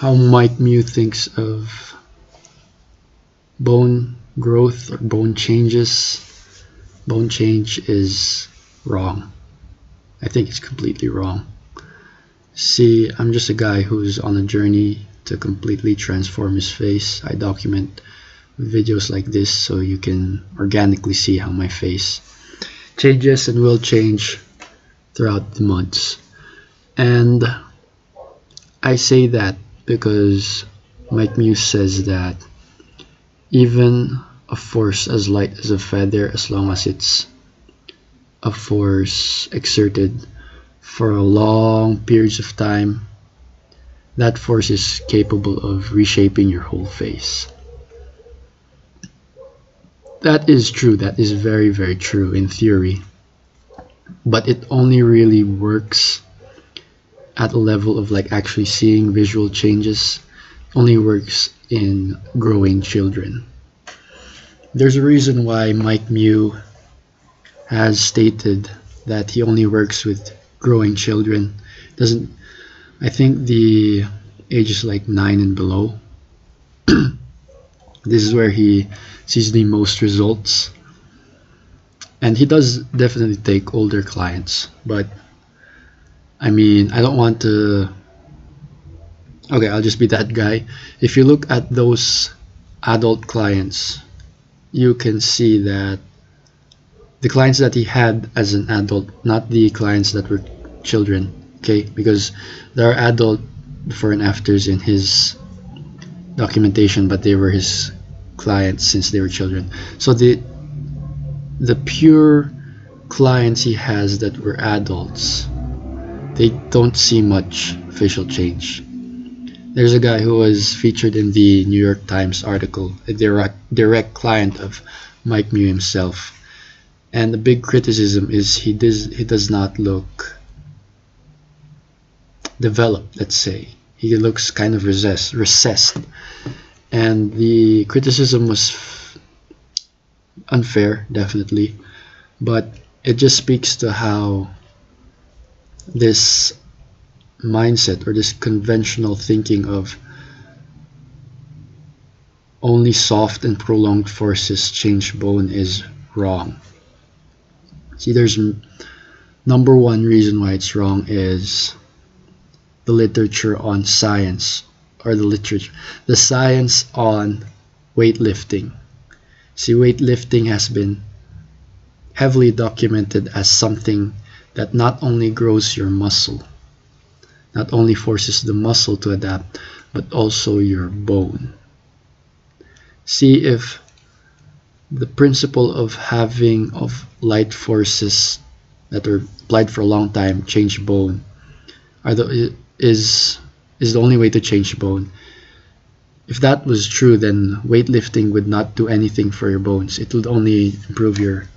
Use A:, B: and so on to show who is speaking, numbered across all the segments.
A: how Mike Mew thinks of bone growth or bone changes. Bone change is wrong. I think it's completely wrong. See, I'm just a guy who's on a journey to completely transform his face. I document videos like this so you can organically see how my face changes and will change throughout the months. And I say that because Mike Muse says that even a force as light as a feather, as long as it's a force exerted for a long periods of time, that force is capable of reshaping your whole face. That is true. That is very, very true in theory. But it only really works at a level of like actually seeing visual changes. Only works in growing children. There's a reason why Mike Mew has stated that he only works with growing children. Doesn't I think the age is like 9 and below. This is where he sees the most results. And he does definitely take older clients, but I mean, I don't want to. Okay, I'll just be that guy. If you look at those adult clients, you can see that the clients that he had as an adult, not the clients that were children, okay? Because there are adult before and afters in his documentation, but they were his clients since they were children. So the pure clients he has that were adults, they don't see much facial change. There's a guy who was featured in the New York Times article, a direct client of Mike Mew himself. And the big criticism is he does not look developed, let's say. He looks kind of recessed. And the criticism was unfair, definitely. But it just speaks to how this mindset or this conventional thinking of only soft and prolonged forces change bone is wrong. See, there's number one reason why it's wrong is the literature on science, or the science on weightlifting. See, weightlifting has been heavily documented as something that not only grows your muscle, not only forces the muscle to adapt, but also your bone. See, if the principle of having of light forces that are applied for a long time change bone is the only way to change bone. If that was true, then weightlifting would not do anything for your bones. It would only improve your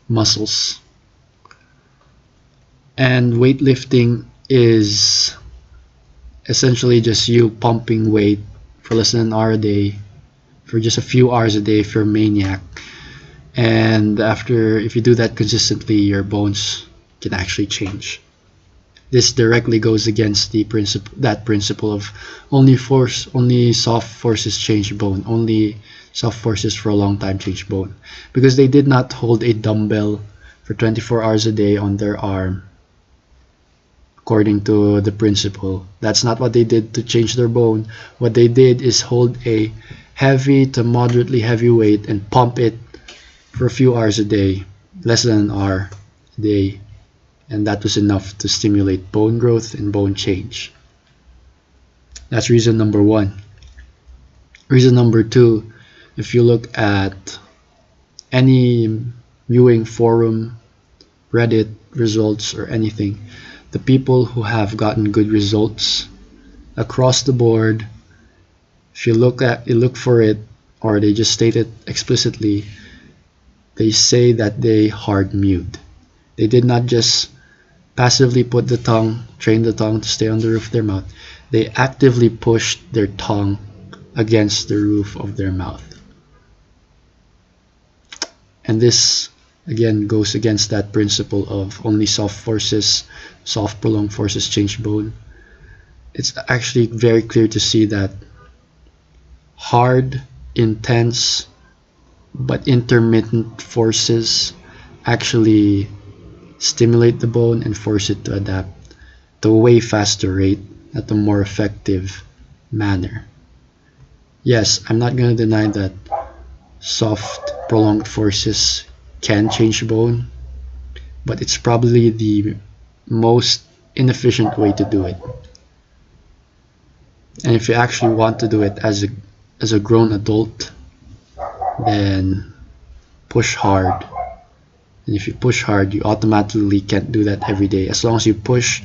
A: muscles. And weightlifting is essentially just you pumping weight for less than an hour a day, for just a few hours a day if you're a maniac. And if you do that consistently, your bones can actually change. This directly goes against that principle of only soft forces change bone, only soft forces for a long time change bone, because they did not hold a dumbbell for 24 hours a day on their arm. According to the principle, that's not what they did to change their bone. What they did is hold a heavy to moderately heavy weight and pump it for a few hours a day, less than an hour a day, and that was enough to stimulate bone growth and bone change. That's reason number one. Reason number two, if you look at any viewing forum, Reddit results, or anything, the people who have gotten good results across the board, if you look for it, or they just state it explicitly, they say that they hard mewed. They did not just passively train the tongue to stay on the roof of their mouth. They actively pushed their tongue against the roof of their mouth. And this again goes against that principle of only soft prolonged forces change bone. it's actually very clear to see that hard, intense, but intermittent forces actually stimulate the bone and force it to adapt at a way faster rate, at a more effective manner. Yes, I'm not going to deny that soft, prolonged forces can change bone, but it's probably the most inefficient way to do it. And if you actually want to do it as a grown adult, then push hard. And if you push hard, you automatically can't do that every day. As long as you push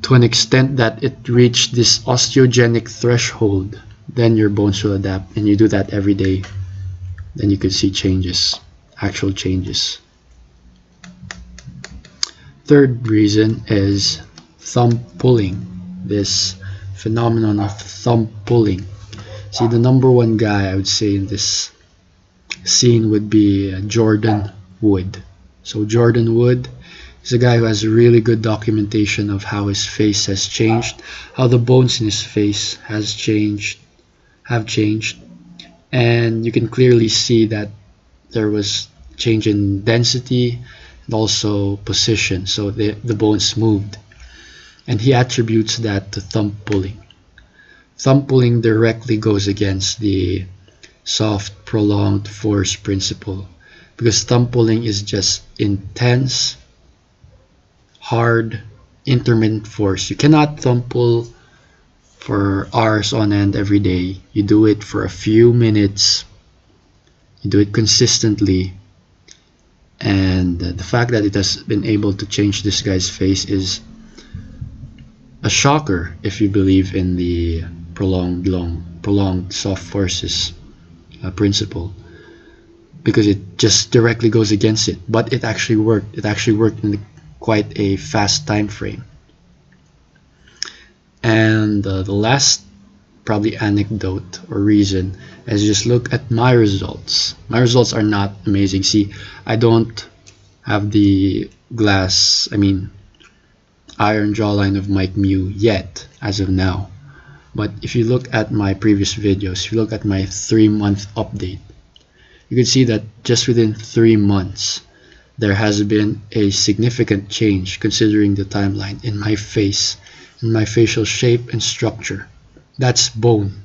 A: to an extent that it reached this osteogenic threshold, then your bones will adapt. And you do that every day, then you can see changes, actual changes. Third reason is thumb pulling. This phenomenon of thumb pulling. See, the number one guy I would say in this scene would be Jordan Wood. So Jordan Wood is a guy who has really good documentation of how his face has changed, how the bones in his face have changed, and you can clearly see that there was change in density and also position, so the bones moved, and he attributes that to thumb pulling. Thumb pulling directly goes against the soft prolonged force principle, because thumb pulling is just intense, hard, intermittent force. You cannot thumb pull for hours on end every day. You do it for a few minutes, you do it consistently, and the fact that it has been able to change this guy's face is a shocker if you believe in the prolonged soft forces principle, because it just directly goes against it. But it actually worked. It actually worked in quite a fast time frame. And the last probably anecdote or reason is just look at my results. My results are not amazing. See, I don't have the iron jawline of Mike Mew yet as of now. But if you look at my previous videos, if you look at my 3-month update, you can see that just within 3 months there has been a significant change considering the timeline in my face, in my facial shape and structure. That's bone.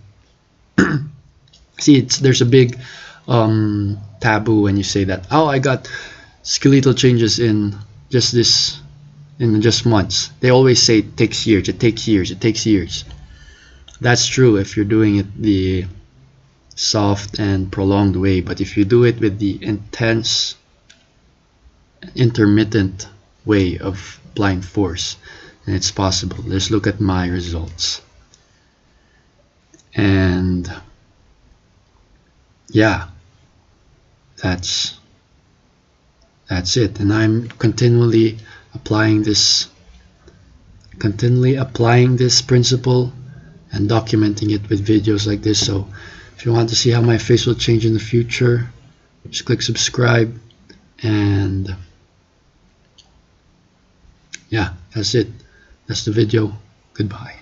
A: See, there's a big taboo when you say that, oh, I got skeletal changes in just months. They always say it takes years, it takes years, it takes years. That's true if you're doing it the soft and prolonged way, but if you do it with the intense, intermittent way of applying force, then it's possible. Let's look at my results. And yeah, that's it. And I'm continually applying this principle and documenting it with videos like this. So if you want to see how my face will change in the future, just click subscribe. And yeah, that's it. That's the video. Goodbye.